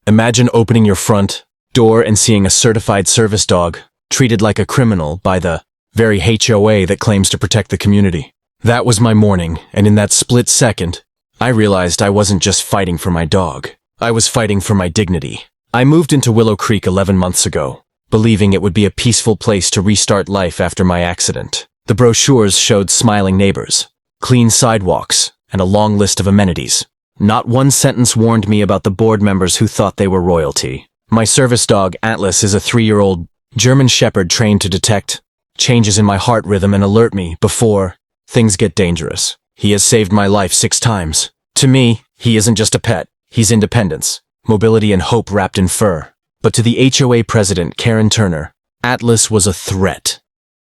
Imagine opening your front door and seeing a certified service dog treated like a criminal by the very HOA that claims to protect the community. That was my morning, and in that split second, I realized I wasn't just fighting for my dog. I was fighting for my dignity. I moved into Willow Creek 11 months ago, believing it would be a peaceful place to restart life after my accident. The brochures showed smiling neighbors, clean sidewalks, and a long list of amenities. Not one sentence warned me about the board members who thought they were royalty. My service dog, Atlas, is a 3-year-old German Shepherd trained to detect changes in my heart rhythm and alert me before things get dangerous. He has saved my life 6 times. To me, he isn't just a pet. He's independence, mobility, and hope wrapped in fur. But to the HOA president, Karen Turner, Atlas was a threat.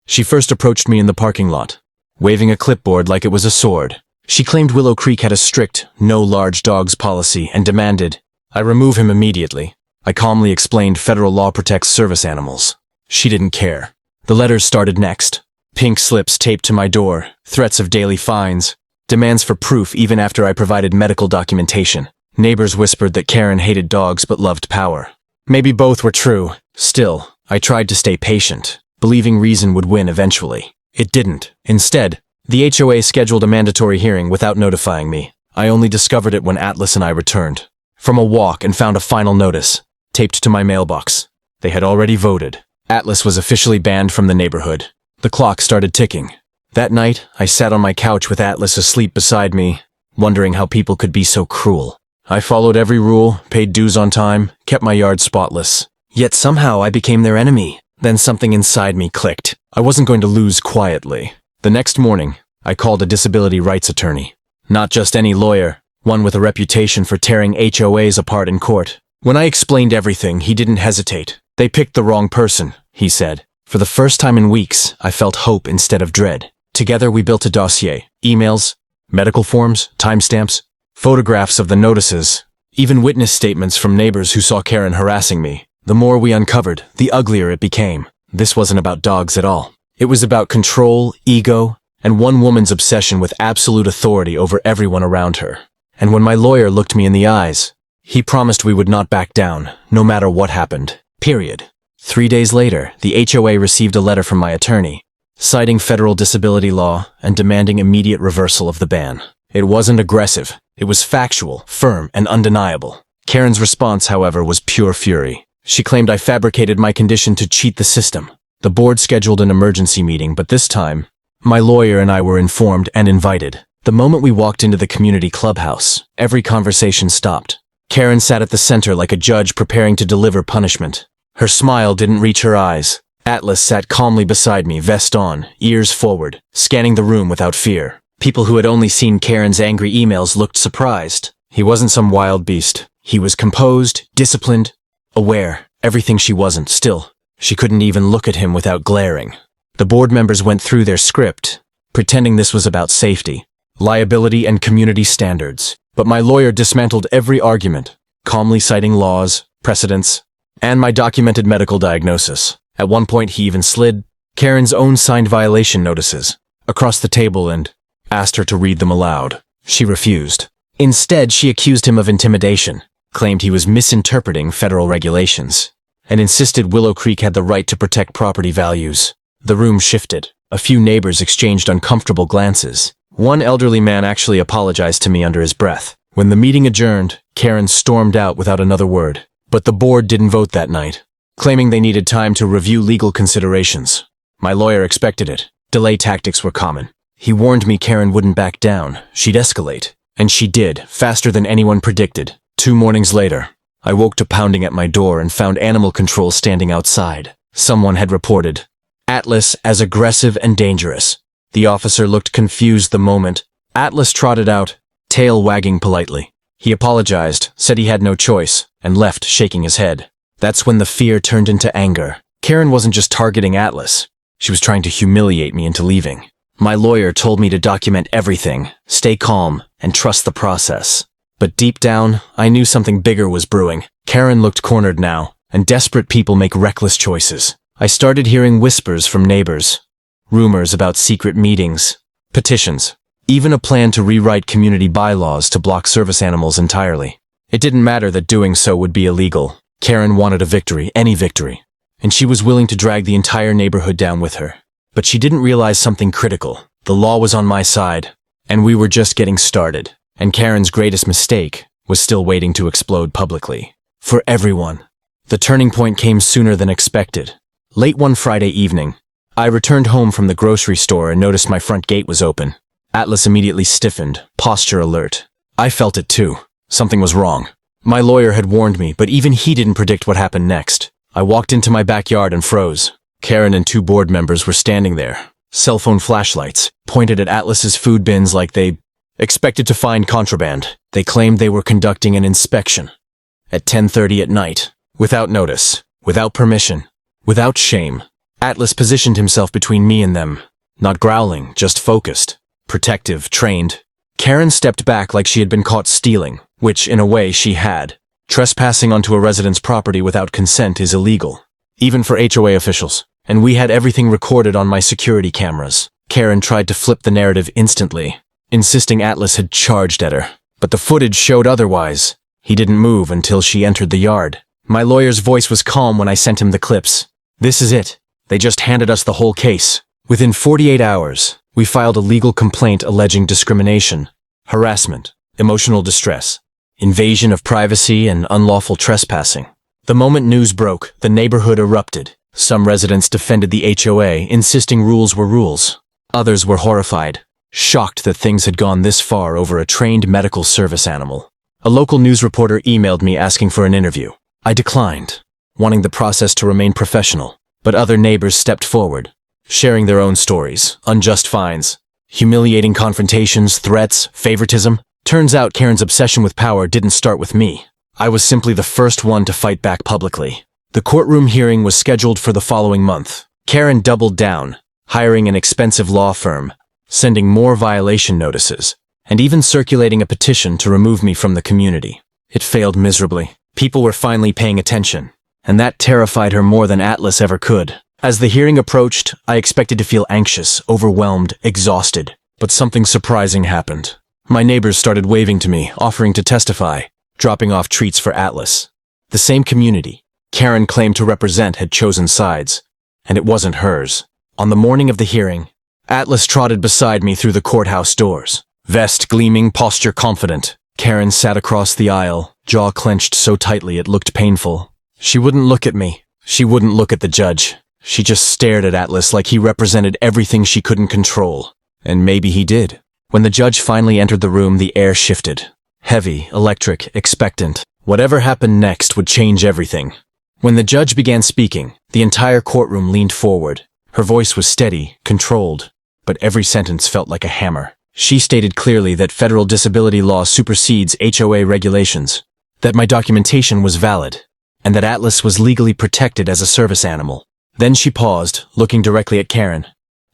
She first approached me in the parking lot, waving a clipboard like it was a sword. She claimed Willow Creek had a strict no large dogs policy and demanded I remove him immediately. I calmly explained federal law protects service animals. She didn't care. The letters started next. Pink slips taped to my door, threats of daily fines, demands for proof even after I provided medical documentation. Neighbors whispered that Karen hated dogs but loved power. Maybe both were true. Still, I tried to stay patient, believing reason would win eventually. It didn't. Instead, the HOA scheduled a mandatory hearing without notifying me. I only discovered it when Atlas and I returned from a walk and found a final notice taped to my mailbox. They had already voted. Atlas was officially banned from the neighborhood. The clock started ticking. That night, I sat on my couch with Atlas asleep beside me, wondering how people could be so cruel. I followed every rule, paid dues on time, kept my yard spotless. Yet somehow I became their enemy. Then something inside me clicked. I wasn't going to lose quietly. The next morning, I called a disability rights attorney. Not just any lawyer, one with a reputation for tearing HOAs apart in court. When I explained everything, he didn't hesitate. They picked the wrong person, he said. For the first time in weeks, I felt hope instead of dread. Together we built a dossier, emails, medical forms, timestamps, photographs of the notices, even witness statements from neighbors who saw Karen harassing me. The more we uncovered, the uglier it became. This wasn't about dogs at all. It was about control, ego, and one woman's obsession with absolute authority over everyone around her. And when my lawyer looked me in the eyes, he promised we would not back down, no matter what happened. Period. 3 days later, the HOA received a letter from my attorney, citing federal disability law and demanding immediate reversal of the ban. It wasn't aggressive. It was factual, firm, and undeniable. Karen's response, however, was pure fury. She claimed I fabricated my condition to cheat the system. The board scheduled an emergency meeting, but this time, my lawyer and I were informed and invited. The moment we walked into the community clubhouse, every conversation stopped. Karen sat at the center like a judge preparing to deliver punishment. Her smile didn't reach her eyes. Atlas sat calmly beside me, vest on, ears forward, scanning the room without fear. People who had only seen Karen's angry emails looked surprised. He wasn't some wild beast. He was composed, disciplined, aware, everything she wasn't. Still, she couldn't even look at him without glaring. The board members went through their script, pretending this was about safety, liability, and community standards. But my lawyer dismantled every argument, calmly citing laws, precedents, and my documented medical diagnosis. At one point, he even slid Karen's own signed violation notices across the table and asked her to read them aloud. She refused. Instead, she accused him of intimidation, claimed he was misinterpreting federal regulations, and insisted Willow Creek had the right to protect property values. The room shifted. A few neighbors exchanged uncomfortable glances. One elderly man actually apologized to me under his breath. When the meeting adjourned, Karen stormed out without another word. But the board didn't vote that night, claiming they needed time to review legal considerations. My lawyer expected it. Delay tactics were common. He warned me Karen wouldn't back down. She'd escalate. And she did, faster than anyone predicted. 2 mornings later, I woke to pounding at my door and found animal control standing outside. Someone had reported Atlas as aggressive and dangerous. The officer looked confused the moment. Atlas trotted out, tail wagging politely. He apologized, said he had no choice, and left, shaking his head. That's when the fear turned into anger. Karen wasn't just targeting Atlas. She was trying to humiliate me into leaving. My lawyer told me to document everything, stay calm, and trust the process. But deep down, I knew something bigger was brewing. Karen looked cornered now, and desperate people make reckless choices. I started hearing whispers from neighbors, rumors about secret meetings, petitions, even a plan to rewrite community bylaws to block service animals entirely. It didn't matter that doing so would be illegal. Karen wanted a victory, any victory, and she was willing to drag the entire neighborhood down with her. But she didn't realize something critical. The law was on my side, and we were just getting started. And Karen's greatest mistake was still waiting to explode publicly. For everyone. The turning point came sooner than expected. Late one Friday evening, I returned home from the grocery store and noticed my front gate was open. Atlas immediately stiffened, posture alert. I felt it too. Something was wrong. My lawyer had warned me, but even he didn't predict what happened next. I walked into my backyard and froze. Karen and two board members were standing there, cell phone flashlights, pointed at Atlas's food bins like they expected to find contraband. They claimed they were conducting an inspection. At 10:30 at night, without notice, without permission, without shame, Atlas positioned himself between me and them, not growling, just focused, protective, trained. Karen stepped back like she had been caught stealing, which, in a way, she had. Trespassing onto a resident's property without consent is illegal, even for HOA officials, and we had everything recorded on my security cameras. Karen tried to flip the narrative instantly, insisting Atlas had charged at her, but the footage showed otherwise. He didn't move until she entered the yard. My lawyer's voice was calm when I sent him the clips. This is it. They just handed us the whole case. Within 48 hours, we filed a legal complaint alleging discrimination, harassment, emotional distress, invasion of privacy, and unlawful trespassing. The moment news broke, the neighborhood erupted. Some residents defended the HOA, insisting rules were rules. Others were horrified, shocked that things had gone this far over a trained medical service animal. A local news reporter emailed me asking for an interview. I declined, wanting the process to remain professional, but other neighbors stepped forward, sharing their own stories, unjust fines, humiliating confrontations, threats, favoritism. Turns out Karen's obsession with power didn't start with me. I was simply the first one to fight back publicly. The courtroom hearing was scheduled for the following month. Karen doubled down, hiring an expensive law firm, sending more violation notices, and even circulating a petition to remove me from the community. It failed miserably. People were finally paying attention, and that terrified her more than Atlas ever could. As the hearing approached, I expected to feel anxious, overwhelmed, exhausted. But something surprising happened. My neighbors started waving to me, offering to testify, dropping off treats for Atlas. The same community Karen claimed to represent had chosen sides, and it wasn't hers. On the morning of the hearing, Atlas trotted beside me through the courthouse doors. Vest gleaming, posture confident. Karen sat across the aisle, jaw clenched so tightly it looked painful. She wouldn't look at me. She wouldn't look at the judge. She just stared at Atlas like he represented everything she couldn't control. And maybe he did. When the judge finally entered the room, the air shifted. Heavy, electric, expectant. Whatever happened next would change everything. When the judge began speaking, the entire courtroom leaned forward. Her voice was steady, controlled, but every sentence felt like a hammer. She stated clearly that federal disability law supersedes HOA regulations, that my documentation was valid, and that Atlas was legally protected as a service animal. Then she paused, looking directly at Karen.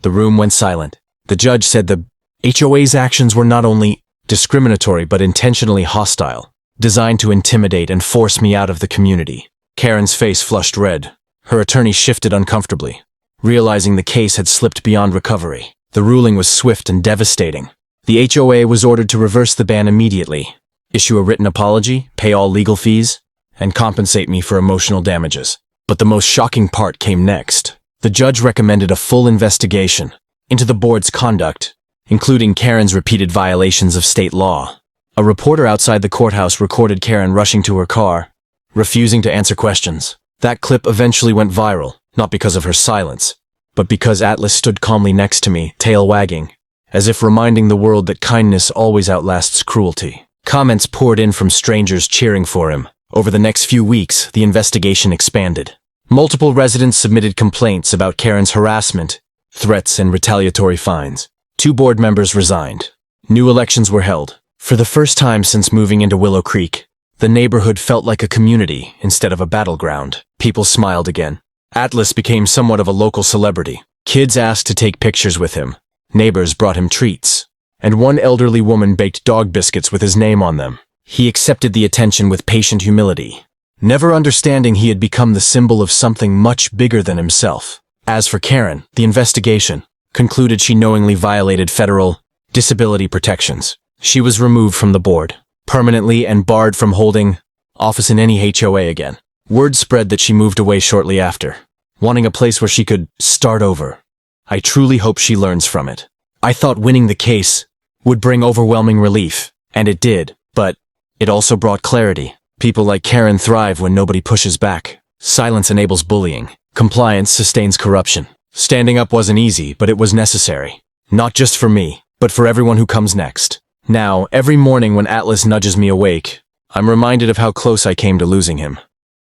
The room went silent. The judge said the HOA's actions were not only discriminatory but intentionally hostile, designed to intimidate and force me out of the community. Karen's face flushed red. Her attorney shifted uncomfortably, realizing the case had slipped beyond recovery. The ruling was swift and devastating. The HOA was ordered to reverse the ban immediately, issue a written apology, pay all legal fees, and compensate me for emotional damages. But the most shocking part came next. The judge recommended a full investigation into the board's conduct, including Karen's repeated violations of state law. A reporter outside the courthouse recorded Karen rushing to her car, refusing to answer questions. That clip eventually went viral, not because of her silence, but because Atlas stood calmly next to me, tail wagging, as if reminding the world that kindness always outlasts cruelty. Comments poured in from strangers cheering for him. Over the next few weeks, the investigation expanded. Multiple residents submitted complaints about Karen's harassment, threats, and retaliatory fines. 2 board members resigned. New elections were held. For the first time since moving into Willow Creek, the neighborhood felt like a community instead of a battleground. People smiled again. Atlas became somewhat of a local celebrity. Kids asked to take pictures with him. Neighbors brought him treats. And one elderly woman baked dog biscuits with his name on them. He accepted the attention with patient humility, never understanding he had become the symbol of something much bigger than himself. As for Karen, the investigation concluded she knowingly violated federal disability protections. She was removed from the board. permanently and barred from holding office in any HOA again. Word spread that she moved away shortly after, wanting a place where she could start over. I truly hope she learns from it. I thought winning the case would bring overwhelming relief, and it did, but it also brought clarity. People like Karen thrive when nobody pushes back. Silence enables bullying. Compliance sustains corruption. Standing up wasn't easy, but it was necessary. Not just for me, but for everyone who comes next. Now, every morning when Atlas nudges me awake, I'm reminded of how close I came to losing him.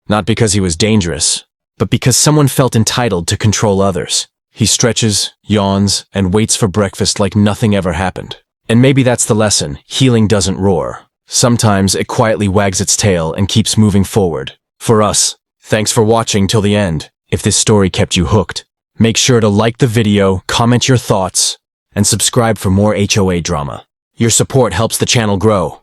Not because he was dangerous, but because someone felt entitled to control others. He stretches, yawns, and waits for breakfast like nothing ever happened. And maybe that's the lesson. Healing doesn't roar. Sometimes it quietly wags its tail and keeps moving forward. For us, thanks for watching till the end. If this story kept you hooked, make sure to like the video, comment your thoughts, and subscribe for more HOA drama. Your support helps the channel grow.